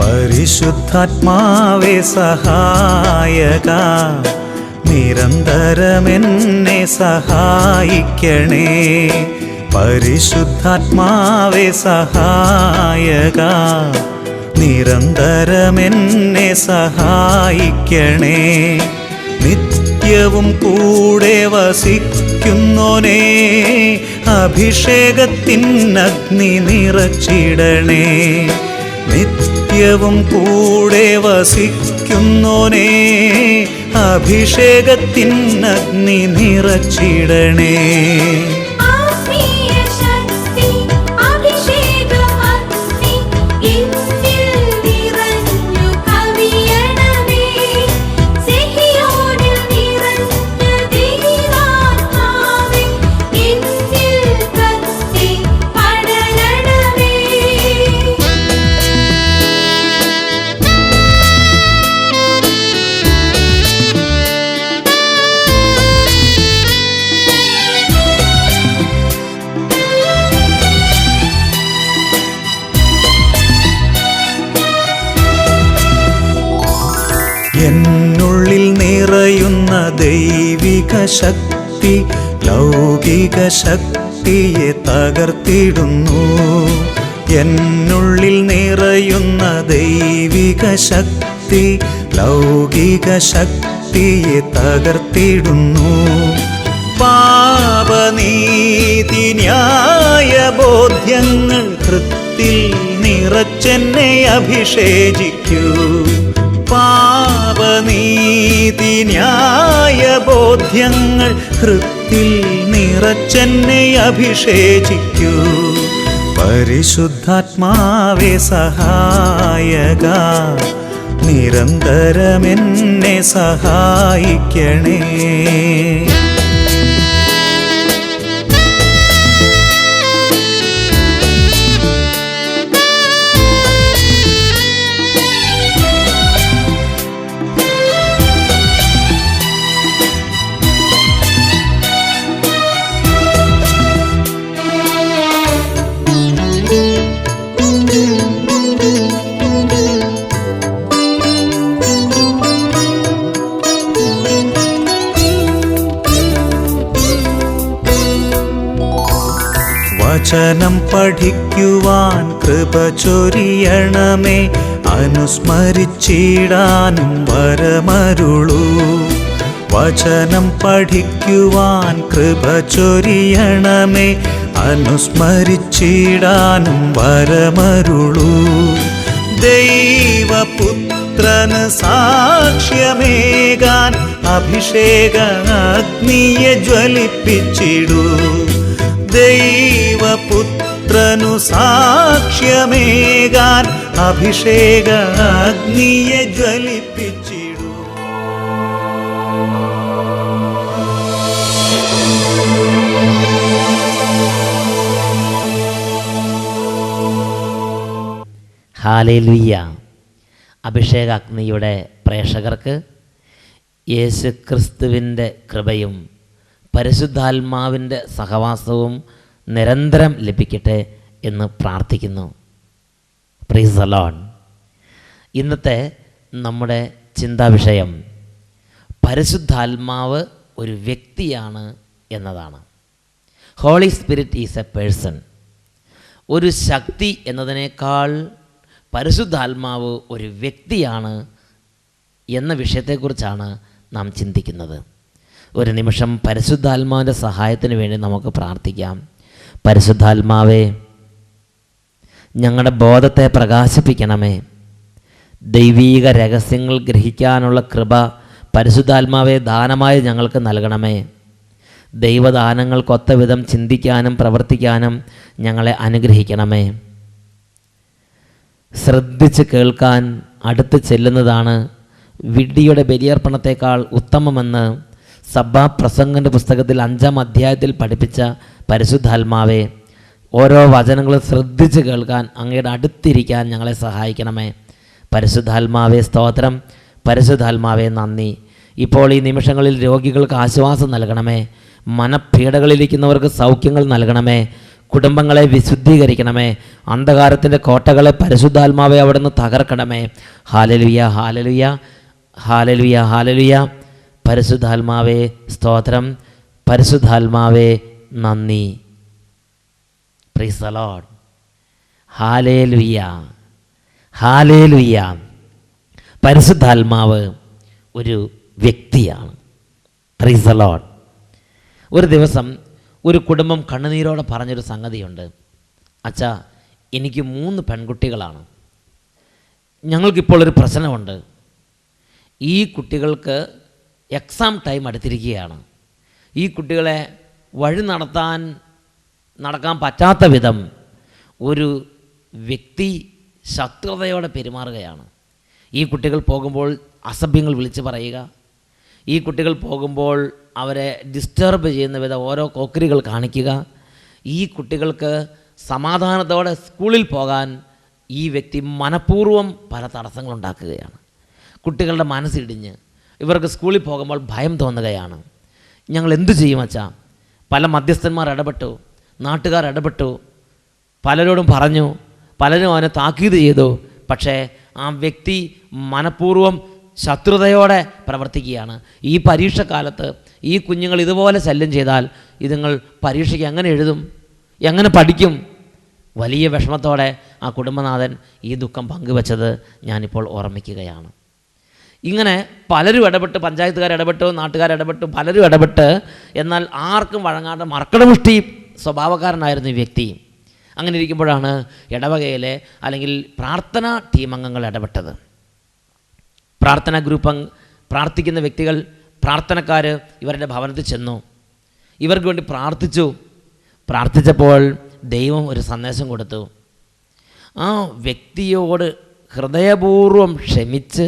പരിശുദ്ധാത്മാവേ സഹായക, നിരന്തരമെന്നെ സഹായിക്കണേ. പരിശുദ്ധാത്മാവേ സഹായക, നിരന്തരമെന്നെ സഹായിക്കണേ. നിത്യവും കൂടെ വസിക്കുന്നോനേ, അഭിഷേകത്തിനഗ്നി നിറച്ചിടണേ. നിത്യവും കൂടെ വസിക്കുന്നോനേ, അഭിഷേകത്തിനഗ്നി നിറച്ചിടണേ. എന്നുള്ളിൽ നിറയുന്ന ദൈവിക ശക്തി ലൗകിക ശക്തിയെ തകർത്തിടുന്നു. എന്നുള്ളിൽ നിറയുന്ന ദൈവിക ശക്തി ലൗകിക ശക്തിയെ തകർത്തിടുന്നു. പാപനീതി ന്യായ ബോധ്യങ്ങൾ ഹൃത്തിൽ നിറച്ചെന്നെ അഭിഷേചിക്കൂ. പാപനീതി ന്യായ ബോധ്യങ്ങൾ ഹൃത്തിൽ നിറച്ചെന്നെ അഭിഷേചിക്കൂ. പരിശുദ്ധാത്മാവേ സഹായക, നിരന്തരമെന്നെ സഹായിക്കണേ. വചനം പഠിക്കുവാൻ കൃപ ചൊരിയണമേ, അനുസ്മരിച്ചിടാനും വരമരുളൂ. വചനം പഠിക്കുവാൻ കൃപ ചൊരിയണമേ, അനുസ്മരിച്ചിടാനും വരമരുളൂ. ദൈവപുത്രന് സാക്ഷ്യമേകാൻ അഭിഷേക അഗ്നിയെ ജ്വലിപ്പിച്ചിടൂ. ദൈവപുത്രനു സാക്ഷ്യമേകാൻ അഭിഷേക അഗ്നിയെ ജ്വലിപ്പിച്ചിടൂ. ഹല്ലേലൂയ. അഭിഷേകാഗ്നിയുടെ പ്രേക്ഷകർക്ക് യേശു ക്രിസ്തുവിൻ്റെ കൃപയും പരിശുദ്ധാത്മാവിൻ്റെ സഹവാസവും നിരന്തരം ലഭിക്കട്ടെ എന്ന് പ്രാർത്ഥിക്കുന്നു. Praise the lord. ഇന്നത്തെ നമ്മുടെ ചിന്താവിഷയം പരിശുദ്ധാത്മാവ് ഒരു വ്യക്തിയാണ് എന്നതാണ്. Holy spirit is a person. ഒരു ശക്തി എന്നതിനേക്കാൾ പരിശുദ്ധാത്മാവ് ഒരു വ്യക്തിയാണ് എന്ന വിഷയത്തെക്കുറിച്ചാണ് നാം ചിന്തിക്കുന്നത്. ഒരു നിമിഷം പരിശുദ്ധാത്മാവിൻ്റെ സഹായത്തിന് വേണ്ടി നമുക്ക് പ്രാർത്ഥിക്കാം. പരിശുദ്ധാത്മാവേ, ഞങ്ങളുടെ ബോധത്തെ പ്രകാശിപ്പിക്കണമേ. ദൈവീക രഹസ്യങ്ങൾ ഗ്രഹിക്കാനുള്ള കൃപ പരിശുദ്ധാത്മാവെ ദാനമായി ഞങ്ങൾക്ക് നൽകണമേ. ദൈവദാനങ്ങൾക്കൊത്ത വിധം ചിന്തിക്കാനും പ്രവർത്തിക്കാനും ഞങ്ങളെ അനുഗ്രഹിക്കണമേ. ശ്രദ്ധിച്ച് കേൾക്കാൻ അടുത്ത് ചെല്ലുന്നതാണ് വിഡ്ഢിയുടെ ബലിയർപ്പണത്തേക്കാൾ ഉത്തമമെന്ന് സഭാപ്രസംഗൻ്റെ പുസ്തകത്തിൽ 5-ാം അധ്യായത്തിൽ പഠിപ്പിച്ച പരിശുദ്ധാത്മാവേ, ഓരോ വചനങ്ങളും ശ്രദ്ധിച്ച് കേൾക്കാൻ അങ്ങയുടെ അടുത്തിരിക്കാൻ ഞങ്ങളെ സഹായിക്കണമേ. പരിശുദ്ധാത്മാവേ സ്തോത്രം. പരിശുദ്ധാത്മാവേ നന്ദി. ഇപ്പോൾ ഈ നിമിഷങ്ങളിൽ രോഗികൾക്ക് ആശ്വാസം നൽകണമേ. മനപ്പീഡകളിലിരിക്കുന്നവർക്ക് സൗഖ്യങ്ങൾ നൽകണമേ. കുടുംബങ്ങളെ വിശുദ്ധീകരിക്കണമേ. അന്ധകാരത്തിൻ്റെ കോട്ടകളെ പരിശുദ്ധാത്മാവെ അവിടുന്ന് തകർക്കണമേ. ഹാലലുയ, ഹാലലുയ, ഹാലലുയ, ഹാലലുയ. പരിശുദ്ധാത്മാവേ സ്തോത്രം, പരിശുദ്ധാത്മാവേ നന്ദി. Price the Lord. Hallelujah, hallelujah. പരിശുദ്ധാത്മാവ് ഒരു വ്യക്തിയാണ്. Price the Lord. ഒരു ദിവസം ഒരു കുടുംബം കണ്ണുനീരോടെ പറഞ്ഞൊരു സംഗതിയുണ്ട്. അച്ഛാ, എനിക്ക് 3 പെൺകുട്ടികളാണ്. ഞങ്ങൾക്കിപ്പോൾ ഒരു പ്രശ്നമുണ്ട്. ഈ കുട്ടികൾക്ക് എക്സാം ടൈം അടുത്തിരിക്കുകയാണ്. ഈ കുട്ടികളെ വഴി നടക്കാൻ പറ്റാത്ത വിധം ഒരു വ്യക്തി ശത്രുതയോടെ പെരുമാറുകയാണ്. ഈ കുട്ടികൾ പോകുമ്പോൾ അസഭ്യങ്ങൾ വിളിച്ചു പറയുക, ഈ കുട്ടികൾ പോകുമ്പോൾ അവരെ ഡിസ്റ്റർബ് ചെയ്യുന്ന വിധം ഓരോ കോക്കറികൾ കാണിക്കുക, ഈ കുട്ടികൾക്ക് സമാധാനത്തോടെ സ്കൂളിൽ പോകാൻ ഈ വ്യക്തി മനഃപൂർവ്വം പല തടസ്സങ്ങളുണ്ടാക്കുകയാണ്. കുട്ടികളുടെ മനസ്സിടിഞ്ഞ് ഇവർക്ക് സ്കൂളിൽ പോകുമ്പോൾ ഭയം തോന്നുകയാണ്. ഞങ്ങൾ എന്തു ചെയ്യും അച്ഛാ? പല മധ്യസ്ഥന്മാർ ഇടപെട്ടു, നാട്ടുകാർ ഇടപെട്ടു, പലരോടും പറഞ്ഞു, പലരും അവനെ താക്കീത് ചെയ്തു. പക്ഷേ ആ വ്യക്തി മനഃപൂർവ്വം ശത്രുതയോടെ പ്രവർത്തിക്കുകയാണ്. ഈ പരീക്ഷക്കാലത്ത് ഈ കുഞ്ഞുങ്ങൾ ഇതുപോലെ ശല്യം ചെയ്താൽ ഇതുങ്ങൾ പരീക്ഷയ്ക്ക് എങ്ങനെ എഴുതും, എങ്ങനെ പഠിക്കും? വലിയ വിഷമത്തോടെ ആ കുടുംബനാഥൻ ഈ ദുഃഖം പങ്കുവച്ചത് ഞാനിപ്പോൾ ഓർമ്മിക്കുകയാണ്. ഇങ്ങനെ പലരും ഇടപെട്ട്, പഞ്ചായത്തുകാർ ഇടപെട്ടു, നാട്ടുകാർ ഇടപെട്ടു, പലരും ഇടപെട്ട്, എന്നാൽ ആർക്കും വഴങ്ങാതെ മർക്കടമുഷ്ടി സ്വഭാവക്കാരനായിരുന്നു ഈ വ്യക്തി. അങ്ങനെ ഇരിക്കുമ്പോഴാണ് ഇടവകയിലെ അല്ലെങ്കിൽ പ്രാർത്ഥനാ ടീം അംഗങ്ങൾ ഇടപെട്ടത്. പ്രാർത്ഥനാ ഗ്രൂപ്പ് പ്രാർത്ഥിക്കുന്ന വ്യക്തികൾ, പ്രാർത്ഥനക്കാർ ഇവരുടെ ഭവനത്തിൽ ചെന്നു, ഇവർക്ക് വേണ്ടി പ്രാർത്ഥിച്ചപ്പോൾ ദൈവം ഒരു സന്ദേശം കൊടുത്തു. ആ വ്യക്തിയോട് ഹൃദയപൂർവ്വം ക്ഷമിച്ച്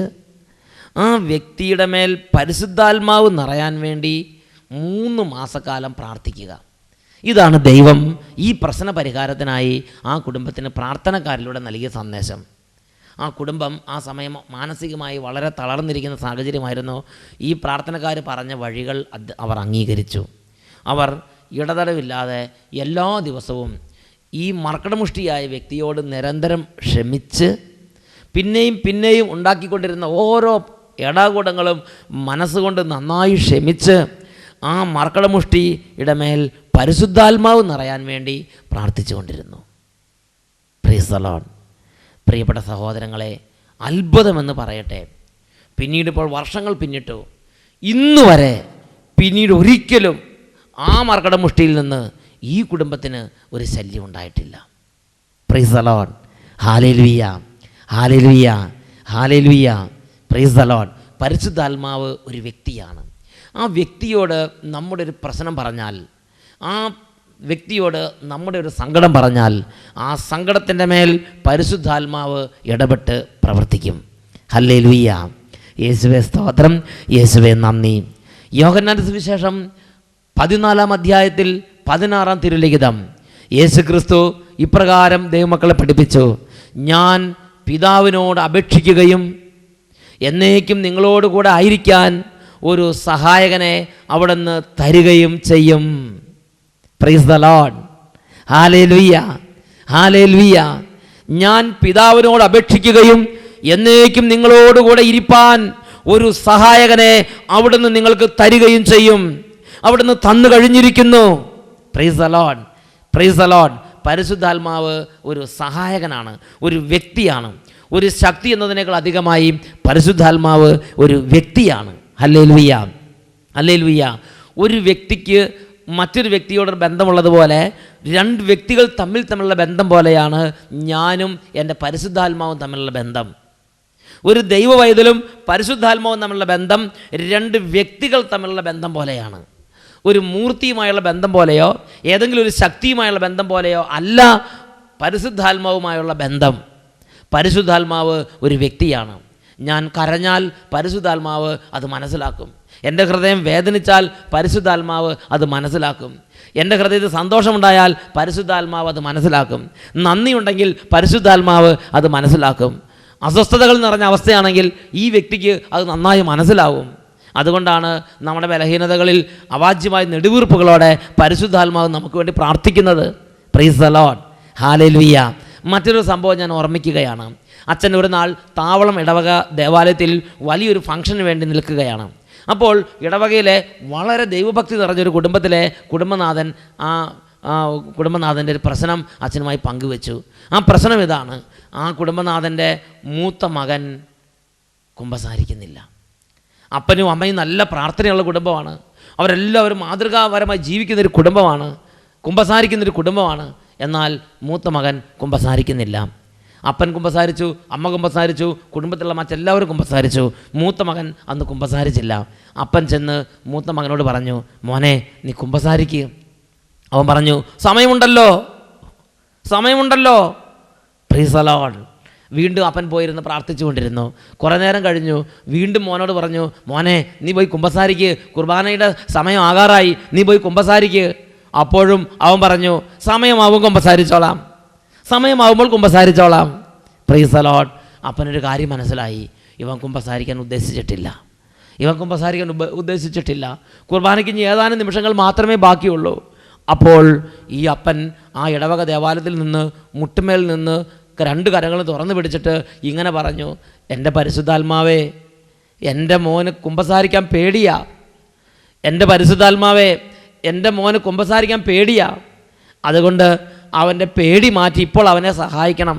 ആ വ്യക്തിയുടെ മേൽ പരിശുദ്ധാത്മാവ് നിറയാൻ വേണ്ടി 3 മാസക്കാലം പ്രാർത്ഥിക്കുക. ഇതാണ് ദൈവം ഈ പ്രശ്ന പരിഹാരത്തിനായി ആ കുടുംബത്തിന് പ്രാർത്ഥനക്കാരിലൂടെ നൽകിയ സന്ദേശം. ആ കുടുംബം ആ സമയം മാനസികമായി വളരെ തളർന്നിരിക്കുന്ന സാഹചര്യമായിരുന്നു. ഈ പ്രാർത്ഥനക്കാർ പറഞ്ഞ വഴികൾ അവർ അംഗീകരിച്ചു. അവർ ഇടതടവില്ലാതെ എല്ലാ ദിവസവും ഈ മർക്കടമുഷ്ടിയായ വ്യക്തിയോട് നിരന്തരം ക്ഷമിച്ച് പിന്നെയും ഉണ്ടാക്കിക്കൊണ്ടിരുന്ന ഓരോ ഇടാകൂടങ്ങളും മനസ്സുകൊണ്ട് നന്നായി ക്ഷമിച്ച് ആ മർക്കടമുഷ്ടിയുടെ മേൽ പരിശുദ്ധാത്മാവ് നിറയാൻ വേണ്ടി പ്രാർത്ഥിച്ചുകൊണ്ടിരുന്നു. Price the Lord. പ്രിയപ്പെട്ട സഹോദരങ്ങളെ, അത്ഭുതമെന്ന് പറയട്ടെ, പിന്നീടിപ്പോൾ വർഷങ്ങൾ പിന്നിട്ടു, ഇന്നുവരെ പിന്നീട് ഒരിക്കലും ആ മർക്കടമുഷ്ടിയിൽ നിന്ന് ഈ കുടുംബത്തിന് ഒരു ശല്യം ഉണ്ടായിട്ടില്ല. Price the Lord. Hallelujah, hallelujah, hallelujah. Price the Lord. പരിശുദ്ധാത്മാവ് ഒരു വ്യക്തിയാണ്. ആ വ്യക്തിയോട് നമ്മുടെ ഒരു പ്രശ്നം പറഞ്ഞാൽ, ആ വ്യക്തിയോട് നമ്മുടെ ഒരു സങ്കടം പറഞ്ഞാൽ, ആ സങ്കടത്തിൻ്റെ മേൽ പരിശുദ്ധാത്മാവ് ഇടപെട്ട് പ്രവർത്തിക്കും. ഹല്ലേലൂയ. യേശുവേ സ്തോത്രം, യേശുവേ നന്ദി. യോഹന്നാന്റെ സുവിശേഷം 14-ാം അധ്യായത്തിൽ 16-ാം തിരുലിഖിതം യേശു ക്രിസ്തു ഇപ്രകാരം ദൈവമക്കളെ പഠിപ്പിച്ചു: ഞാൻ പിതാവിനോട് അപേക്ഷിക്കുകയും എന്നേക്കും നിങ്ങളോടുകൂടെ ആയിരിക്കാൻ ഒരു സഹായകനെ അവിടുന്ന് തരികയും ചെയ്യും. Price the Lord. Hallelujah, hallelujah. ഞാൻ പിതാവിനോട് അപേക്ഷിക്കുകയും എന്നേക്കും നിങ്ങളോടുകൂടെ ഇരിപ്പാൻ ഒരു സഹായകനെ അവിടുന്ന് നിങ്ങൾക്ക് തരികയും ചെയ്യും. അവിടുന്ന് തന്നു കഴിഞ്ഞിരിക്കുന്നു. Price the Lord, price the Lord. പരിശുദ്ധാത്മാവ് ഒരു സഹായകനാണ്, ഒരു വ്യക്തിയാണ്. ഒരു ശക്തി എന്നതിനേക്കാൾ അധികമായി പരിശുദ്ധാത്മാവ് ഒരു വ്യക്തിയാണ്. Hallelujah, hallelujah. ഒരു വ്യക്തിക്ക് മറ്റൊരു വ്യക്തിയോടൊരു ബന്ധമുള്ളതുപോലെ 2 വ്യക്തികൾ തമ്മിലുള്ള ബന്ധം പോലെയാണ് ഞാനും എൻ്റെ പരിശുദ്ധാത്മാവും തമ്മിലുള്ള ബന്ധം. ഒരു ദൈവവൈതലും പരിശുദ്ധാത്മാവും തമ്മിലുള്ള ബന്ധം 2 വ്യക്തികൾ തമ്മിലുള്ള ബന്ധം പോലെയാണ്. ഒരു മൂർത്തിയുമായുള്ള ബന്ധം പോലെയോ ഏതെങ്കിലും ഒരു ശക്തിയുമായുള്ള ബന്ധം പോലെയോ അല്ല പരിശുദ്ധാത്മാവുമായുള്ള ബന്ധം. പരിശുദ്ധാത്മാവ് ഒരു വ്യക്തിയാണ്. ഞാൻ കരഞ്ഞാൽ പരിശുദ്ധാത്മാവ് അത് മനസ്സിലാക്കും. എൻ്റെ ഹൃദയം വേദനിച്ചാൽ പരിശുദ്ധാത്മാവ് അത് മനസ്സിലാക്കും. എൻ്റെ ഹൃദയത്തിൽ സന്തോഷമുണ്ടായാൽ പരിശുദ്ധാത്മാവ് അത് മനസ്സിലാക്കും. നന്ദിയുണ്ടെങ്കിൽ പരിശുദ്ധാത്മാവ് അത് മനസ്സിലാക്കും. അസ്വസ്ഥതകൾ നിറഞ്ഞ അവസ്ഥയാണെങ്കിൽ ഈ വ്യക്തിക്ക് അത് നന്നായി മനസ്സിലാവും. അതുകൊണ്ടാണ് നമ്മുടെ ബലഹീനതകളിൽ അവാച്യമായ നെടുവീർപ്പുകളോടെ പരിശുദ്ധാത്മാവ് നമുക്ക് വേണ്ടി പ്രാർത്ഥിക്കുന്നത്. Price the Lord, hallelujah. മറ്റൊരു സംഭവം ഞാൻ ഓർമ്മിക്കുകയാണ്. അച്ഛൻ ഒരു നാൾ താവളം ഇടവക ദേവാലയത്തിൽ വലിയൊരു ഫംഗ്ഷന് വേണ്ടി നിൽക്കുകയാണ്. അപ്പോൾ ഇടവകയിലെ വളരെ ദൈവഭക്തി നിറഞ്ഞൊരു കുടുംബത്തിലെ കുടുംബനാഥൻ്റെ ഒരു പ്രശ്നം അച്ഛനുമായി പങ്കുവെച്ചു. ആ പ്രശ്നം ഇതാണ്: ആ കുടുംബനാഥൻ്റെ മൂത്ത മകൻ കുമ്പസാരിക്കുന്നില്ല. അപ്പനും അമ്മയും നല്ല പ്രാർത്ഥനയുള്ള കുടുംബമാണ്. അവരെല്ലാവരും മാതൃകാപരമായി ജീവിക്കുന്നൊരു കുടുംബമാണ്, കുമ്പസാരിക്കുന്നൊരു കുടുംബമാണ്. എന്നാൽ മൂത്ത മകൻ കുമ്പസാരിക്കുന്നില്ല. അപ്പൻ കുമ്പസാരിച്ചു, അമ്മ കുമ്പസാരിച്ചു, കുടുംബത്തിലുള്ള മറ്റെല്ലാവരും കുമ്പസാരിച്ചു. മൂത്ത മകൻ അന്ന് കുമ്പസാരിച്ചില്ല. അപ്പൻ ചെന്ന് മൂത്ത മകനോട് പറഞ്ഞു, മോനെ നീ കുമ്പസാരിക്കുക. അവൻ പറഞ്ഞു, സമയമുണ്ടല്ലോ. Price the Lord. വീണ്ടും അപ്പൻ പോയിരുന്ന് പ്രാർത്ഥിച്ചു കൊണ്ടിരുന്നു. കുറേ നേരം കഴിഞ്ഞു. വീണ്ടും മോനോട് പറഞ്ഞു, മോനെ നീ പോയി കുമ്പസാരിക്ക്, കുർബാനയുടെ സമയം ആകാറായി, നീ പോയി കുമ്പസാരിക്ക്. അപ്പോഴും അവൻ പറഞ്ഞു, സമയമാവുമ്പോൾ കുമ്പസാരിച്ചോളാം. Praise the lord. അപ്പനൊരു കാര്യം മനസ്സിലായി, ഇവൻ കുമ്പസാരിക്കാൻ ഉദ്ദേശിച്ചിട്ടില്ല. കുർബാനയ്ക്ക് ഇനി ഏതാനും നിമിഷങ്ങൾ മാത്രമേ ബാക്കിയുള്ളൂ. അപ്പോൾ ഈ അപ്പൻ ആ ഇടവക ദേവാലയത്തിൽ നിന്ന് മുട്ടുമേൽ നിന്ന് 2 കരങ്ങളും തുറന്നു പിടിച്ചിട്ട് ഇങ്ങനെ പറഞ്ഞു, എൻ്റെ പരിശുദ്ധാത്മാവേ, എൻ്റെ മോന് കുമ്പസാരിക്കാൻ പേടിയാ. അതുകൊണ്ട് അവൻ്റെ പേടി മാറ്റി ഇപ്പോൾ അവനെ സഹായിക്കണം.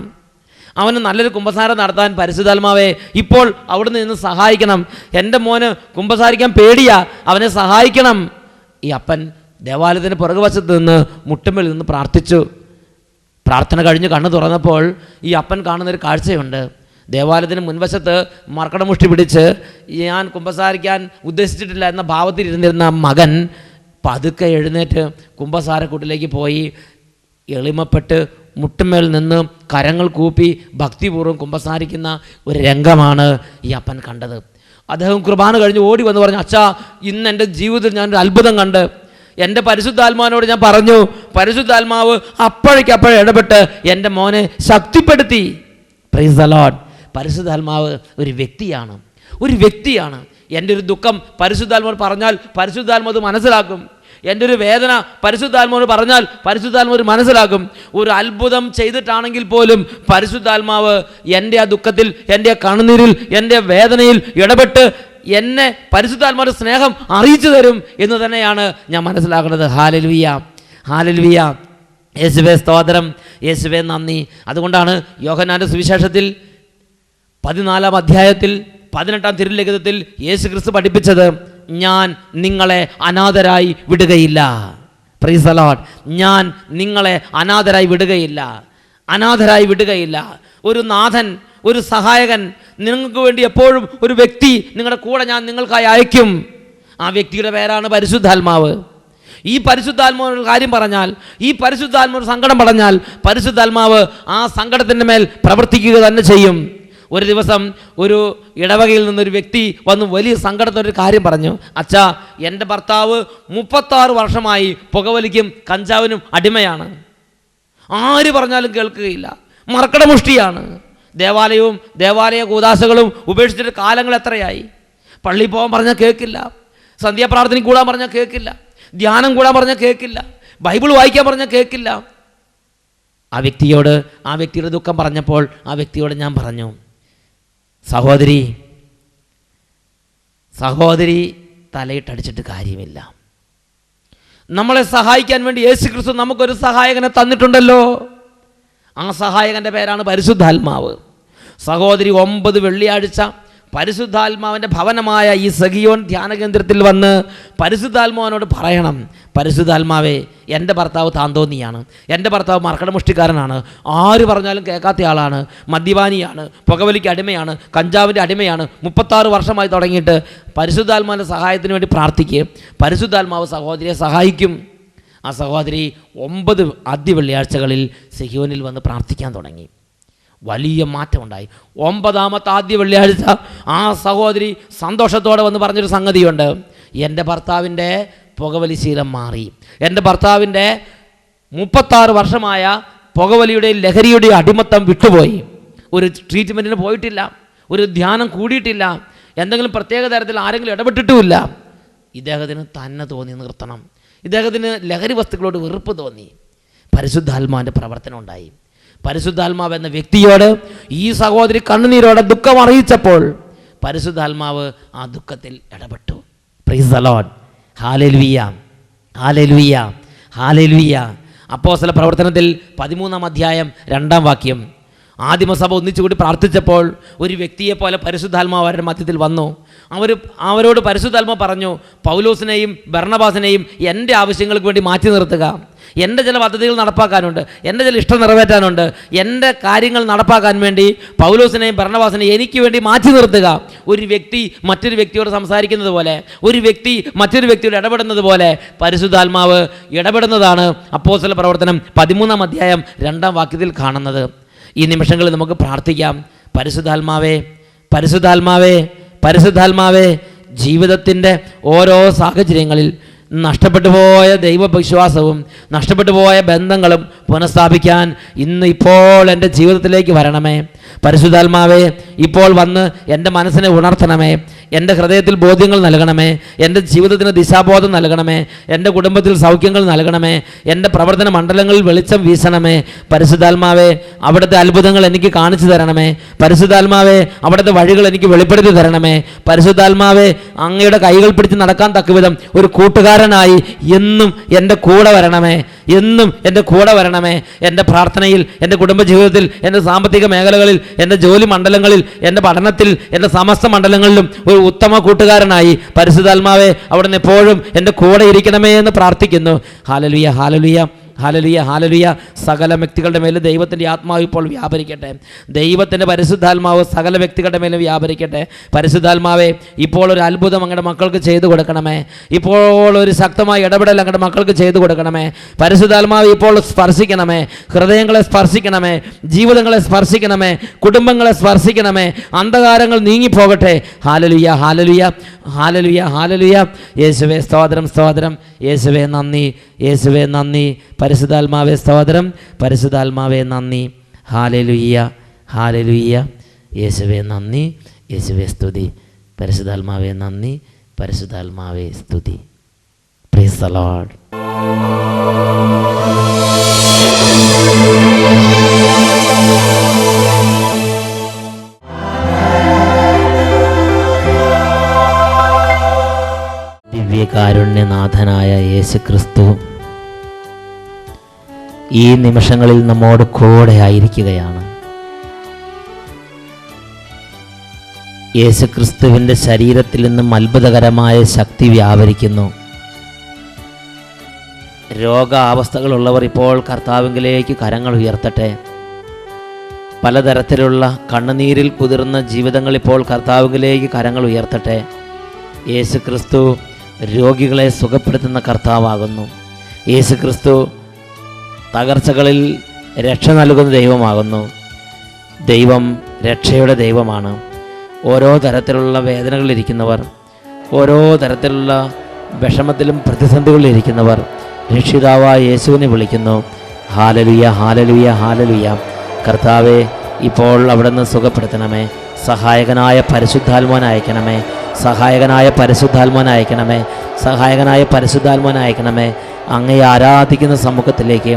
അവന് നല്ലൊരു കുമ്പസാരം നടത്താൻ പരിശുദ്ധാത്മാവേ ഇപ്പോൾ അവിടുന്ന് നിന്ന് സഹായിക്കണം. എൻ്റെ മോന് കുമ്പസാരിക്കാൻ പേടിയാ, അവനെ സഹായിക്കണം. ഈ അപ്പൻ ദേവാലയത്തിൻ്റെ പുറകുവശത്ത് നിന്ന് മുട്ടുമേൽ നിന്ന് പ്രാർത്ഥിച്ചു. പ്രാർത്ഥന കഴിഞ്ഞ് കണ്ണ് തുറന്നപ്പോൾ ഈ അപ്പൻ കാണുന്നൊരു കാഴ്ചയുണ്ട്. ദേവാലയത്തിന് മുൻവശത്ത് മർക്കടമുഷ്ടി പിടിച്ച് ഞാൻ കുമ്പസാരിക്കാൻ ഉദ്ദേശിച്ചിട്ടില്ല എന്ന ഭാവത്തിൽ ഇരുന്നിരുന്ന മകൻ പതുക്കെ എഴുന്നേറ്റ് കുമ്പസാരക്കൂട്ടിലേക്ക് പോയി എളിമപ്പെട്ട് മുട്ടുമേൽ നിന്ന് കരങ്ങൾ കൂപ്പി ഭക്തിപൂർവ്വം കുമ്പസാരിക്കുന്ന ഒരു രംഗമാണ് ഈ അപ്പൻ കണ്ടത്. അദ്ദേഹം കുർബാന കഴിഞ്ഞ് ഓടി വന്ന് പറഞ്ഞു, അച്ഛാ, ഇന്ന് എൻ്റെ ജീവിതത്തിൽ ഞാനൊരു അത്ഭുതം കണ്ട്. എൻ്റെ പരിശുദ്ധാത്മാവിനോട് ഞാൻ പറഞ്ഞു, പരിശുദ്ധാത്മാവ് അപ്പോഴേക്കപ്പോഴേ ഇടപെട്ട് എൻ്റെ മോനെ ശക്തിപ്പെടുത്തി. Price the Lord. പരിശുദ്ധാത്മാവ് ഒരു വ്യക്തിയാണ്. എൻ്റെ ഒരു ദുഃഖം പരിശുദ്ധാത്മാവ് പറഞ്ഞാൽ പരിശുദ്ധാത്മാവ് മനസ്സിലാക്കും. എൻ്റെ ഒരു വേദന പരിശുദ്ധാത്മാവ് പറഞ്ഞാൽ പരിശുദ്ധാത്മാവ് മനസ്സിലാക്കും. ഒരു അത്ഭുതം ചെയ്തിട്ടാണെങ്കിൽ പോലും പരിശുദ്ധാത്മാവ് എൻ്റെ ആ ദുഃഖത്തിൽ, എൻ്റെ കണ്ണുനീരിൽ, എൻ്റെ വേദനയിൽ ഇടപെട്ട് എന്നെ പരിശുദ്ധാത്മാവിന്റെ സ്നേഹം അറിയിച്ചു തരും എന്ന് തന്നെയാണ് ഞാൻ മനസ്സിലാക്കുന്നത്. ഹല്ലേലൂയ. യേശുവേ സ്തോത്രം, യേശുവേ നന്ദി. അതുകൊണ്ടാണ് യോഹന്നാന്റെ സുവിശേഷത്തിൽ 14-ാം അധ്യായത്തിൽ 18-ാം തിരുലേഖനത്തിൽ യേശു ക്രിസ്തു പഠിപ്പിച്ചത്, ഞാൻ നിങ്ങളെ അനാഥരായി വിടുകയില്ല. Praise the lord. ഞാൻ നിങ്ങളെ അനാഥരായി വിടുകയില്ല. ഒരു നാഥൻ, ഒരു സഹായകൻ, നിങ്ങൾക്ക് വേണ്ടി എപ്പോഴും ഒരു വ്യക്തി നിങ്ങളുടെ കൂടെ ഞാൻ നിങ്ങൾക്കായി അയക്കും. ആ വ്യക്തിയുടെ പേരാണ് പരിശുദ്ധാത്മാവ്. ഈ പരിശുദ്ധാത്മാവിനൊരു കാര്യം പറഞ്ഞാൽ, ഈ പരിശുദ്ധാത്മാവ് സങ്കടം പറഞ്ഞാൽ പരിശുദ്ധാത്മാവ് ആ സങ്കടത്തിൻ്റെ മേൽ പ്രവർത്തിക്കുക തന്നെ ചെയ്യും. ഒരു ദിവസം ഒരു ഇടവകയിൽ നിന്നൊരു വ്യക്തി വന്ന് വലിയ സങ്കടത്തിനൊരു കാര്യം പറഞ്ഞു, അച്ഛാ, എൻ്റെ ഭർത്താവ് 36 വർഷമായി പുകവലിക്കും കഞ്ചാവിനും അടിമയാണ്. ആര് പറഞ്ഞാലും കേൾക്കുകയില്ല, മർക്കടമുഷ്ടിയാണ്. ദേവാലയ കൂദാശകളും ഉപേക്ഷിച്ചിട്ട് കാലങ്ങൾ എത്രയായി. പള്ളിയിൽ പോകാൻ പറഞ്ഞാൽ കേൾക്കില്ല, സന്ധ്യാപ്രാർത്ഥനയ്ക്ക് കൂടാൻ പറഞ്ഞാൽ കേൾക്കില്ല, ധ്യാനം കൂടാൻ പറഞ്ഞാൽ കേൾക്കില്ല, ബൈബിൾ വായിക്കാൻ പറഞ്ഞാൽ കേൾക്കില്ല. ആ വ്യക്തിയുടെ ദുഃഖം പറഞ്ഞപ്പോൾ ആ വ്യക്തിയോട് ഞാൻ പറഞ്ഞു, സഹോദരി തലയിട്ടടിച്ചിട്ട് കാര്യമില്ല. നമ്മളെ സഹായിക്കാൻ വേണ്ടി യേശു ക്രിസ്തു നമുക്കൊരു സഹായകനെ തന്നിട്ടുണ്ടല്ലോ. ആ സഹായകൻ്റെ പേരാണ് പരിശുദ്ധാത്മാവ്. സഹോദരി 9 വെള്ളിയാഴ്ച പരിശുദ്ധാത്മാവിൻ്റെ ഭവനമായ ഈ സഗിയോൻ ധ്യാന കേന്ദ്രത്തിൽ വന്ന് പരിശുദ്ധാത്മാവിനോട് പറയണം, പരിശുദ്ധാത്മാവേ, എൻ്റെ ഭർത്താവ് താന്തോന്നിയാണ്, എൻ്റെ ഭർത്താവ് മർക്കടമുഷ്ടിക്കാരനാണ്, ആര് പറഞ്ഞാലും കേൾക്കാത്ത ആളാണ്, മദ്യപാനിയാണ്, പുകവലിക്ക് അടിമയാണ്, കഞ്ചാവിൻ്റെ അടിമയാണ്, 36 വർഷമായി തുടങ്ങിയിട്ട് പരിശുദ്ധാത്മാവിൻ്റെ സഹായത്തിന് വേണ്ടി പ്രാർത്ഥിക്കുക. പരിശുദ്ധാത്മാവ് സഹോദരിയെ സഹായിക്കും. ആ സഹോദരി 9 ആദ്യ വെള്ളിയാഴ്ചകളിൽ സഗിയോനിൽ വന്ന് പ്രാർത്ഥിക്കാൻ തുടങ്ങി. വലിയ മാറ്റമുണ്ടായി. 9ാമത്തെ ആദ്യ വെള്ളിയാഴ്ച ആ സഹോദരി സന്തോഷത്തോടെ വന്ന് പറഞ്ഞൊരു സംഗതിയുണ്ട്, എൻ്റെ ഭർത്താവിൻ്റെ പുകവലി ശീലം മാറി, എൻ്റെ ഭർത്താവിൻ്റെ 36 വർഷമായ പുകവലിയുടെയും ലഹരിയുടെയും അടിമത്തം വിട്ടുപോയി. ഒരു ട്രീറ്റ്മെൻറ്റിന് പോയിട്ടില്ല, ഒരു ധ്യാനം കൂടിയിട്ടില്ല, എന്തെങ്കിലും പ്രത്യേക തരത്തിൽ ആരെങ്കിലും ഇടപെട്ടിട്ടുമില്ല. ഇദ്ദേഹത്തിന് തന്നെ തോന്നി നിർത്തണം. ഇദ്ദേഹത്തിന് ലഹരി വസ്തുക്കളോട് വെറുപ്പ് തോന്നി. പരിശുദ്ധാത്മാവിൻ്റെ പ്രവർത്തനം ഉണ്ടായി. പരിശുദ്ധാത്മാവ് എന്ന വ്യക്തിയോട് ഈ സഹോദരി കണ്ണുനീരോടെ ദുഃഖം അറിയിച്ചപ്പോൾ പരിശുദ്ധാത്മാവ് ആ ദുഃഖത്തിൽ ഇടപെട്ടു. Price the Lord. Hallelujah, hallelujah, hallelujah. അപ്പോസ്തല പ്രവർത്തനത്തിൽ 13-ാം അധ്യായം 2-ാം വാക്യം. ആദിമസഭ ഒന്നിച്ചുകൂടി പ്രാർത്ഥിച്ചപ്പോൾ ഒരു വ്യക്തിയെപ്പോലെ പരിശുദ്ധാത്മാവ് അവരുടെ മധ്യത്തിൽ വന്നു. അവരോട് പരിശുദ്ധാത്മാവ് പറഞ്ഞു, പൗലോസിനെയും ബർണബാസിനെയും എൻ്റെ ആവശ്യങ്ങൾക്ക് വേണ്ടി മാറ്റി നിർത്തുക. എൻ്റെ ചില പദ്ധതികൾ നടപ്പാക്കാനുണ്ട്, എൻ്റെ ചില ഇഷ്ടം നിറവേറ്റാനുണ്ട്. എൻ്റെ കാര്യങ്ങൾ നടപ്പാക്കാൻ വേണ്ടി പൗലോസിനെയും ബർണബാസിനെയും എനിക്ക് വേണ്ടി മാറ്റി നിർത്തുക. ഒരു വ്യക്തി മറ്റൊരു വ്യക്തിയോട് സംസാരിക്കുന്നത് പോലെ, ഒരു വ്യക്തി മറ്റൊരു വ്യക്തിയോട് ഇടപെടുന്നത് പോലെ പരിശുദ്ധാത്മാവ് ഇടപെടുന്നതാണ് അപ്പോസ്തല പ്രവർത്തനം 13-ാം അധ്യായം 2-ാം വാക്യത്തിൽ കാണുന്നത്. ഈ നിമിഷങ്ങളിൽ നമുക്ക് പ്രാർത്ഥിക്കാം. പരിശുദ്ധാത്മാവേ, പരിശുദ്ധാത്മാവേ, പരിശുദ്ധാത്മാവേ, ജീവിതത്തിൻ്റെ ഓരോ സാഹചര്യങ്ങളിൽ നഷ്ടപ്പെട്ടു പോയ ദൈവവിശ്വാസവും നഷ്ടപ്പെട്ടു പോയ ബന്ധങ്ങളും പുനഃസ്ഥാപിക്കാൻ ഇപ്പോൾ എൻ്റെ ജീവിതത്തിലേക്ക് വരണമേ. പരിശുദ്ധാത്മാവേ, ഇപ്പോൾ വന്ന് എൻ്റെ മനസ്സിനെ ഉണർത്തണമേ. എൻ്റെ ഹൃദയത്തിൽ ബോധ്യങ്ങൾ നൽകണമേ. എൻ്റെ ജീവിതത്തിന് ദിശാബോധം നൽകണമേ. എൻ്റെ കുടുംബത്തിൽ സൗഖ്യങ്ങൾ നൽകണമേ. എൻ്റെ പ്രവർത്തന മണ്ഡലങ്ങളിൽ വെളിച്ചം വീശണമേ. പരിശുദ്ധാത്മാവേ, അവിടുത്തെ അത്ഭുതങ്ങൾ എനിക്ക് കാണിച്ചു തരണമേ. പരിശുദ്ധാത്മാവേ, അവിടുത്തെ വഴികൾ എനിക്ക് വെളിപ്പെടുത്തി തരണമേ. പരിശുദ്ധാത്മാവേ, അങ്ങയുടെ കൈകൾ പിടിച്ച് നടക്കാൻ തക്കവിധം ഒരു കൂട്ടുകാരനായി എന്നും എൻ്റെ കൂടെ വരണമേ. എന്നും എൻ്റെ കൂടെ വരണമേ. എൻ്റെ പ്രാർത്ഥനയിൽ, എൻ്റെ കുടുംബജീവിതത്തിൽ, എൻ്റെ സാമ്പത്തിക മേഖലകളിൽ, എൻ്റെ ജോലി മണ്ഡലങ്ങളിൽ, എൻ്റെ പഠനത്തിൽ, എൻ്റെ സമസ്ത മണ്ഡലങ്ങളിലും ഒരു ഉത്തമ കൂട്ടുകാരനായി പരിശുദ്ധാത്മാവേ അവിടുന്ന് എപ്പോഴും എൻ്റെ കൂടെ ഇരിക്കണമേ എന്ന് പ്രാർത്ഥിക്കുന്നു. Hallelujah, hallelujah, hallelujah, hallelujah. സകല വ്യക്തികളുടെ മേലും ദൈവത്തിൻ്റെ ആത്മാവ് ഇപ്പോൾ വ്യാപരിക്കട്ടെ. ദൈവത്തിൻ്റെ പരിശുദ്ധാത്മാവ് സകല വ്യക്തികളുടെ മേലും വ്യാപരിക്കട്ടെ. പരിശുദ്ധാത്മാവേ, ഇപ്പോൾ ഒരു അത്ഭുതം അങ്ങയുടെ മക്കൾക്ക് ചെയ്തു കൊടുക്കണമേ. ഇപ്പോൾ ഒരു ശക്തമായ ഇടപെടൽ അങ്ങയുടെ മക്കൾക്ക് ചെയ്തു കൊടുക്കണമേ. പരിശുദ്ധാത്മാവ് ഇപ്പോൾ സ്പർശിക്കണമേ. ഹൃദയങ്ങളെ സ്പർശിക്കണമേ. ജീവിതങ്ങളെ സ്പർശിക്കണമേ. കുടുംബങ്ങളെ സ്പർശിക്കണമേ. അന്ധകാരങ്ങൾ നീങ്ങിപ്പോകട്ടെ. Hallelujah, hallelujah, hallelujah, hallelujah. യേശുവേ സ്തോത്രം, സ്തോത്രം. യേശുവേ നന്ദി, യേശുവേ നന്ദി. പരിശുദ്ധാത്മാവേ സ്തോത്രം, പരിശുദ്ധാത്മാവേ നന്ദി. Hallelujah, hallelujah. യേശുവേ നന്ദി, യേശുവേ സ്തുതി. പരിശുദ്ധാത്മാവേ നന്ദി, പരിശുദ്ധാത്മാവേ സ്തുതി. Praise the lord. ദിവ്യകാരുണ്യനാഥനായ യേശു ക്രിസ്തു ഈ നിമിഷങ്ങളിൽ നമ്മോട് കൂടെ ആയിരിക്കുകയാണ്. യേശു ക്രിസ്തുവിൻ്റെ ശരീരത്തിൽ നിന്നും അത്ഭുതകരമായ ശക്തി വ്യാപരിക്കുന്നു. രോഗാവസ്ഥകളുള്ളവർ ഇപ്പോൾ കർത്താവിലേക്ക് കരങ്ങൾ ഉയർത്തട്ടെ. പലതരത്തിലുള്ള കണ്ണുനീരിൽ കുതിർന്ന ജീവിതങ്ങൾ ഇപ്പോൾ കർത്താവിലേക്ക് കരങ്ങൾ ഉയർത്തട്ടെ. യേശു ക്രിസ്തു രോഗികളെ സുഖപ്പെടുത്തുന്ന കർത്താവാകുന്നു. യേശു ക്രിസ്തു തകർച്ചകളിൽ രക്ഷ നൽകുന്ന ദൈവമാകുന്നു. ദൈവം രക്ഷയുടെ ദൈവമാണ്. ഓരോ തരത്തിലുള്ള വേദനകളിലിരിക്കുന്നവർ, ഓരോ തരത്തിലുള്ള വിഷമത്തിലും പ്രതിസന്ധികളിലിരിക്കുന്നവർ രക്ഷിതാവായ യേശുവിനെ വിളിക്കുന്നു. Hallelujah, hallelujah, hallelujah. കർത്താവെ, ഇപ്പോൾ അവിടുന്ന് സുഖപ്പെടുത്തണമേ. സഹായകനായ പരിശുദ്ധാത്മാവിനെ അയക്കണമേ. സഹായകനായ പരിശുദ്ധാത്മാവിനെ അയക്കണമേ. സഹായകനായ പരിശുദ്ധാത്മാവിനെ അയക്കണമേ. അങ്ങയെ ആരാധിക്കുന്ന സമൂഹത്തിലേക്ക്,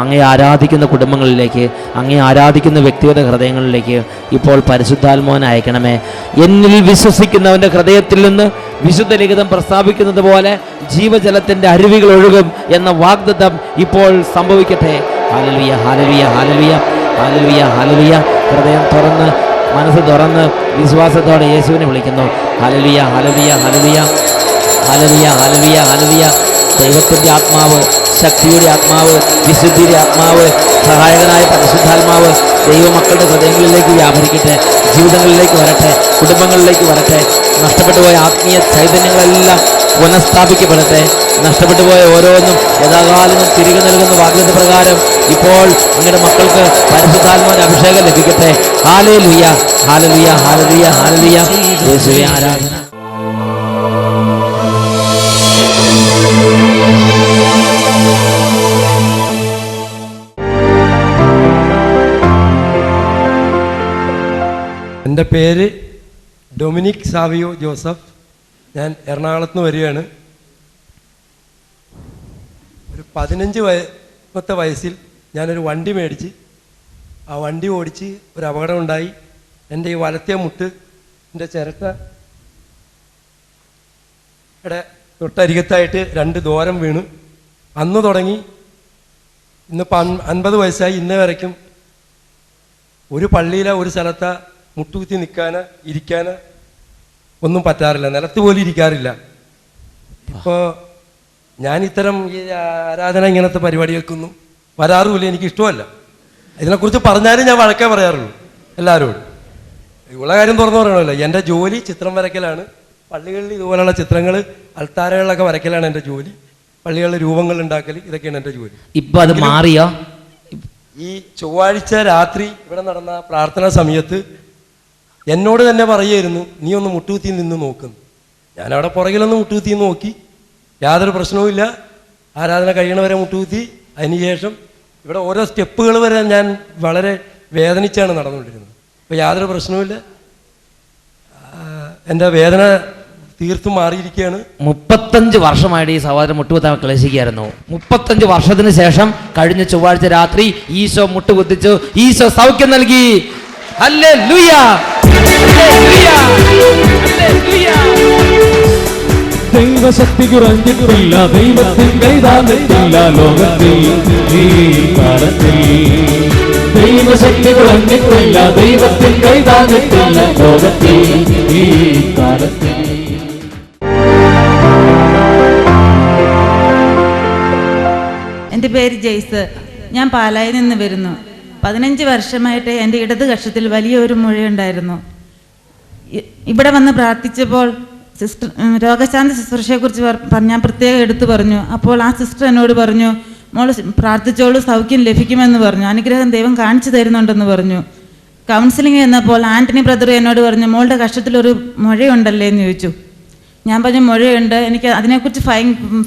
അങ്ങയെ ആരാധിക്കുന്ന കുടുംബങ്ങളിലേക്ക്, അങ്ങയെ ആരാധിക്കുന്ന വ്യക്തിയുടെ ഹൃദയങ്ങളിലേക്ക് ഇപ്പോൾ പരിശുദ്ധാത്മാവിനെ അയക്കണമേ. എന്നിൽ വിശ്വസിക്കുന്നവൻ്റെ ഹൃദയത്തിൽ നിന്ന് വിശുദ്ധ ലിഖിതം പ്രസ്താവിക്കുന്നത് പോലെ ജീവജലത്തിൻ്റെ അരുവികൾ ഒഴുകും എന്ന വാഗ്ദത്തം ഇപ്പോൾ സംഭവിക്കട്ടെ. Hallelujah, hallelujah, hallelujah, hallelujah, hallelujah. ഹൃദയം തുറന്ന്, മനസ്സ് തുറന്ന് വിശ്വാസത്തോടെ യേശുവിനെ വിളിക്കുന്നു. Hallelujah, hallelujah, hallelujah, hallelujah, hallelujah, hallelujah. ദൈവത്തിൻ്റെ ആത്മാവ്, ശക്തിയുടെ ആത്മാവ്, വിശുദ്ധിയുടെ ആത്മാവ്, സഹായകനായ പരിശുദ്ധാത്മാവ് ദൈവമക്കളുടെ ഹൃദയങ്ങളിലേക്ക് വ്യാപരിക്കട്ടെ. ജീവിതങ്ങളിലേക്ക് വരട്ടെ, കുടുംബങ്ങളിലേക്ക് വരട്ടെ. നഷ്ടപ്പെട്ടുപോയ ആത്മീയ ചൈതന്യങ്ങളെല്ലാം പുനഃസ്ഥാപിക്കപ്പെടട്ടെ. നഷ്ടപ്പെട്ടുപോയ ഓരോന്നും യഥാകാലം തിരികെ നൽകുന്ന വാഗ്ദത്ത പ്രകാരം ഇപ്പോൾ നിങ്ങളുടെ മക്കൾക്ക് പരിശുദ്ധാത്മാവിന്റെ അഭിഷേകം ലഭിക്കട്ടെ. Hallelujah, hallelujah, hallelujah, hallelujah. യേശുവേ ആരാധന. എൻ്റെ പേര് ഡൊമിനിക് സാവിയോ ജോസഫ്. ഞാൻ എറണാകുളത്ത് നിന്ന് വരികയാണ്. ഒരു വയസ്സിൽ ഞാനൊരു വണ്ടി മേടിച്ച് ആ വണ്ടി ഓടിച്ച് ഒരു അപകടം ഉണ്ടായി. എൻ്റെ ഈ വലത്തെ മുട്ട് എൻ്റെ ചിരട്ട ഇവിടെ തൊട്ടരികത്തായിട്ട് 2 ദോരം വീണു. അന്ന് തുടങ്ങി ഇന്നിപ്പോൾ 50 വയസ്സായി ഇന്നേ വരയ്ക്കും ഒരു പള്ളിയിലെ ഒരു സ്ഥലത്ത് മുട്ടുകുത്തി നിൽക്കാനോ ഇരിക്കാനോ ഒന്നും പറ്റാറില്ല, നിലത്ത് പോലും ഇരിക്കാറില്ല. ഇപ്പോൾ ഞാൻ ഇത്തരം ഈ ആരാധന ഇങ്ങനത്തെ പരിപാടികൾക്കൊന്നും വരാറുമില്ല, എനിക്കിഷ്ടമല്ല. ഇതിനെക്കുറിച്ച് പറഞ്ഞാലും ഞാൻ വഴക്കേ പറയാറുള്ളൂ എല്ലാവരോടും. ഉള്ള കാര്യം തുറന്നു പറയണമല്ലോ, എൻ്റെ ജോലി ചിത്രം വരയ്ക്കലാണ്. പള്ളികളിൽ ഇതുപോലെയുള്ള ചിത്രങ്ങൾ അൾത്താരകളിലൊക്കെ വരയ്ക്കലാണ് എൻ്റെ ജോലി. പള്ളികളിൽ രൂപങ്ങൾ ഉണ്ടാക്കൽ, ഇതൊക്കെയാണ് എൻ്റെ ജോലി. ഇപ്പം അത് മാറിയോ? ഈ ചൊവ്വാഴ്ച രാത്രി ഇവിടെ നടന്ന പ്രാർത്ഥനാ സമയത്ത് എന്നോട് തന്നെ പറയുമായിരുന്നു, നീ ഒന്ന് മുട്ടുകുത്തി നിന്ന് നോക്കുന്നു. ഞാനവിടെ പുറകിലൊന്ന് മുട്ടുകുത്തി നോക്കി, യാതൊരു പ്രശ്നവുമില്ല. ആരാധന കഴിയണവരെ മുട്ടുകുത്തി. അതിനുശേഷം ഇവിടെ ഓരോ സ്റ്റെപ്പുകൾ വരെ ഞാൻ വളരെ വേദനിച്ചാണ് നടന്നുകൊണ്ടിരുന്നത്. അപ്പോൾ യാതൊരു പ്രശ്നവുമില്ല, എൻ്റെ വേദന തീർത്തും മാറിയിരിക്കുകയാണ്. 35 വർഷമായിട്ട് ഈ സഹോദരൻ മുട്ടുകുത്താൻ ക്ലേശിക്കുകയായിരുന്നു. 35 വർഷത്തിന് ശേഷം കഴിഞ്ഞ ചൊവ്വാഴ്ച രാത്രി ഈശോ മുട്ടുകുത്തിച്ചു, ഈശോ സൗഖ്യം നൽകി. Hallelujah, hallelujah, hallelujah. ദൈവശക്തി കുറഞ്ഞിട്ടില്ല, ദൈവത്തിൻ കൈതാന്നിട്ടില്ല ലോകത്തിൽ ഈ കാലത്തിൽ. ദൈവശക്തി കുറഞ്ഞിട്ടില്ല, ദൈവത്തിൻ കൈതാന്നിട്ടില്ല ലോകത്തിൽ ഈ കാലത്തിൽ. എൻ്റെ പേര് ജെയ്സ്. ഞാൻ പാലായിൽ നിന്ന് വരുന്നു. 15 വർഷമായിട്ട് എൻ്റെ ഇടത് കക്ഷത്തിൽ വലിയൊരു മുഴയുണ്ടായിരുന്നു. ഇവിടെ വന്ന് പ്രാർത്ഥിച്ചപ്പോൾ സിസ്റ്റർ രോഗശാന്തി ശുശ്രൂഷയെക്കുറിച്ച് ഞാൻ പ്രത്യേകം എടുത്തു പറഞ്ഞു. അപ്പോൾ ആ സിസ്റ്റർ എന്നോട് പറഞ്ഞു, മോൾ പ്രാർത്ഥിച്ചോളൂ, സൗഖ്യം ലഭിക്കുമെന്ന് പറഞ്ഞു, അനുഗ്രഹം ദൈവം കാണിച്ചു തരുന്നുണ്ടെന്ന് പറഞ്ഞു. കൗൺസിലിംഗ് എന്നപ്പോൾ ആൻ്റണി ബ്രദർ എന്നോട് പറഞ്ഞു, മോളുടെ കക്ഷത്തിലൊരു മുഴയുണ്ടല്ലേ എന്ന് ചോദിച്ചു. ഞാൻ പറഞ്ഞു മുഴയുണ്ട്, എനിക്ക് അതിനെക്കുറിച്ച്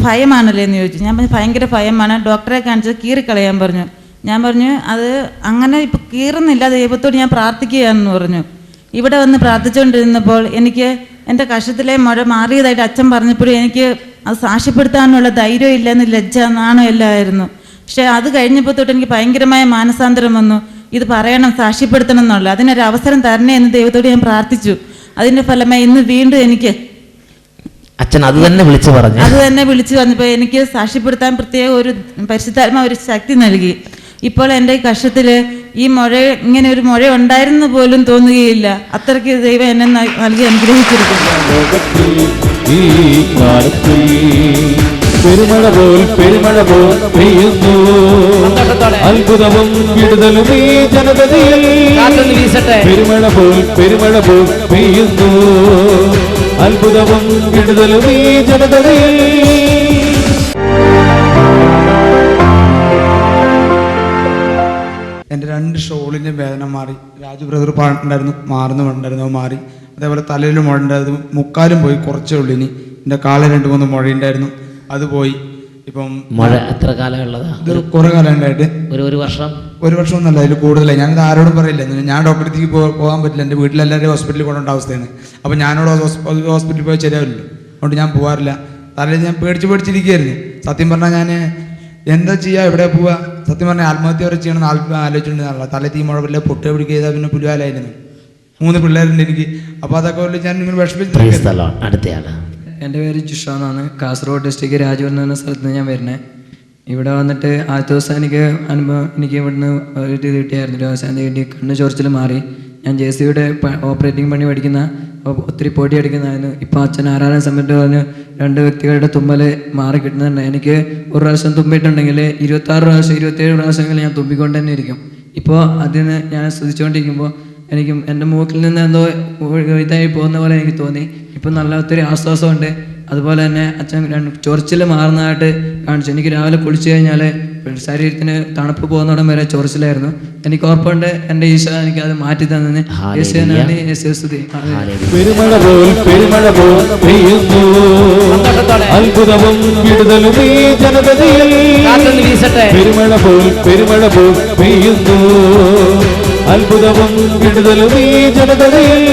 ഭയമാണല്ലേ എന്ന് ചോദിച്ചു. ഞാൻ പറഞ്ഞു ഭയങ്കര ഭയമാണ്, ഡോക്ടറെ കാണിച്ചത് കീറിക്കളയാൻ പറഞ്ഞു. ഞാൻ പറഞ്ഞു അത് അങ്ങനെ ഇപ്പം കീറുന്നില്ല, ദൈവത്തോട് ഞാൻ പ്രാർത്ഥിക്കുകയാണെന്ന് പറഞ്ഞു. ഇവിടെ വന്ന് പ്രാർത്ഥിച്ചുകൊണ്ടിരുന്നപ്പോൾ എനിക്ക് എൻ്റെ കഷത്തിലെ മുഴ മാറിയതായിട്ട് അച്ഛൻ പറഞ്ഞപ്പോഴും എനിക്ക് അത് സാക്ഷ്യപ്പെടുത്താനുള്ള ധൈര്യം ഇല്ലെന്ന് ലജ്ജ നാണം എല്ലാമായിരുന്നു. പക്ഷേ അത് കഴിഞ്ഞപ്പോൾ തൊട്ട് എനിക്ക് ഭയങ്കരമായ മാനസാന്തരം വന്നു. ഇത് പറയണം, സാക്ഷ്യപ്പെടുത്തണം എന്നുള്ള അതിനൊരു അവസരം തരണേ എന്ന് ദൈവത്തോട് ഞാൻ പ്രാർത്ഥിച്ചു. അതിൻ്റെ ഫലമായി ഇന്ന് വീണ്ടും എനിക്ക് അച്ഛൻ അത് തന്നെ വിളിച്ചു പറഞ്ഞപ്പോൾ എനിക്ക് സാക്ഷ്യപ്പെടുത്താൻ പ്രത്യേക ഒരു പരിശുദ്ധാത്മാ ഒരു ശക്തി നൽകി. ഇപ്പോൾ എൻ്റെ കക്ഷത്തിൽ ഈ മുഴ ഇങ്ങനെ ഒരു മുഴ ഉണ്ടായിരുന്നു പോലും തോന്നുകയില്ല. അത്രയ്ക്ക് ദൈവം എന്നെ നൽകി അനുഗ്രഹിച്ചിരിക്കുന്നു. പെരുമഴ പോൽ പെയ്യുന്നു, അത്ഭുതവും വിടുതലും ഈ ജനതയിൽ. പെരുമഴ പോൽ പെയ്യുന്നു, അത്ഭുതവും വിടുതലും ഈ ജനതയിൽ. എൻ്റെ 2 ഷോളിൻ്റെ വേദന മാറി. രാജു ബ്രദർ പറഞ്ഞിട്ടുണ്ടായിരുന്നു മാറുന്നുണ്ടായിരുന്നു, മാറി. അതേപോലെ തലയിലും മുഴ ഉണ്ടായിരുന്നു, മുക്കാലും പോയി, കുറച്ചേ ഉള്ളൂ. ഇനി എൻ്റെ കാലിൽ 2-3 മുഴയുണ്ടായിരുന്നു, അത് പോയി. ഇപ്പം മഴ എത്ര കാലമുള്ളതാ? ഇതൊരു കുറേ കാലം ഉണ്ടായിട്ട് ഒരു വർഷം. 1 വർഷമൊന്നുമല്ല, അതിൽ കൂടുതലായി. ഞാനിത് ആരോടും പറയില്ല, ഞാൻ ഡോക്ടറെ അടുത്തേക്ക് പോകാൻ പറ്റില്ല, എൻ്റെ വീട്ടിലെല്ലാവരും ഹോസ്പിറ്റലിൽ കൊണ്ടുപോകേണ്ട അവസ്ഥയാണ്. അപ്പോൾ ഞാനോട് ഹോസ്പിറ്റലിൽ പോയി ശരിയാവില്ലല്ലോ, അതുകൊണ്ട് ഞാൻ പോകാറില്ല. തലയിൽ ഞാൻ പേടിച്ചിരിക്കുകയായിരുന്നു. സത്യം പറഞ്ഞാൽ ഞാൻ എന്താ ചെയ്യുക, എവിടെ പോവുക, സത്യം പറഞ്ഞാൽ ആത്മഹത്യ വരെ ചെയ്യണമെന്ന് ആലോചിച്ചിട്ടുണ്ടെന്നുള്ള. തലയിൽ മുഴവില്ല, പൊട്ട് പിടിക്കുക ചെയ്താൽ പിന്നെ പുലിവാലായിരുന്നു. 3 പിള്ളേരുണ്ട് എനിക്ക്. അപ്പോൾ അതൊക്കെ ഞാൻ നിങ്ങൾ വിഷമിച്ചു. അടുത്തയാള്. എൻ്റെ പേര് ജിഷ എന്നാണ്. കാസർഗോഡ് ഡിസ്ട്രിക്ട് രാജൂർ എന്ന സ്ഥലത്ത് നിന്ന് ഞാൻ വരുന്നത്. ഇവിടെ വന്നിട്ട് ആദ്യത്തെ ദിവസം എനിക്ക് ഇവിടുന്ന് ഒരു ഇത് കിട്ടിയായിരുന്നു, രോഗശാന്തി കിട്ടി. കണ്ണ് ചൊറിച്ചിൽ മാറി. ഞാൻ JCയുടെ ഓപ്പറേറ്റിംഗ് പണി പഠിക്കുന്ന, ഒത്തിരി പൊടി അടിക്കുന്നതായിരുന്നു. ഇപ്പോൾ അച്ഛൻ ആരാധന സമയത്ത് പറഞ്ഞ് 2 വ്യക്തികളുടെ തുമ്മൽ മാറി കിട്ടുന്നുണ്ട്. എനിക്ക് ഒരു പ്രാവശ്യം തുമ്പിയിട്ടുണ്ടെങ്കിൽ 26 പ്രാവശ്യം 27 പ്രാവശ്യമെങ്കിലും ഞാൻ തുമ്പിക്കൊണ്ട് തന്നെ ഇരിക്കും. ഇപ്പോൾ അതിന് ഞാൻ സ്തുതിച്ചുകൊണ്ടിരിക്കുമ്പോൾ എനിക്കും എൻ്റെ മൂക്കിൽ നിന്ന് എന്തോ ഇതായി പോകുന്ന പോലെ എനിക്ക് തോന്നി. ഇപ്പം നല്ല ഒത്തിരി ആശ്വാസമുണ്ട്. അതുപോലെ തന്നെ അച്ഛൻ ചൊറിച്ചിൽ മാറുന്നതായിട്ട് കാണിച്ചു. എനിക്ക് രാവിലെ കുളിച്ചു കഴിഞ്ഞാൽ ശരീരത്തിന് തണുപ്പ് പോകുന്നിടം വരെ ചൊറിച്ചിലായിരുന്നു. എനിക്ക് ഉറപ്പുണ്ട് എൻ്റെ ഈശോ എനിക്ക് അത് മാറ്റി തന്നെ. പെരുമഴ പോൽ പെയ്യുന്നു, അത്ഭുതവും വിടുതലും ഈ ജനതയിൽ. പെരുമഴ പോൽ പെയ്യുന്നു, അത്ഭുതവും വിടുതലും ഈ ജനതയിൽ.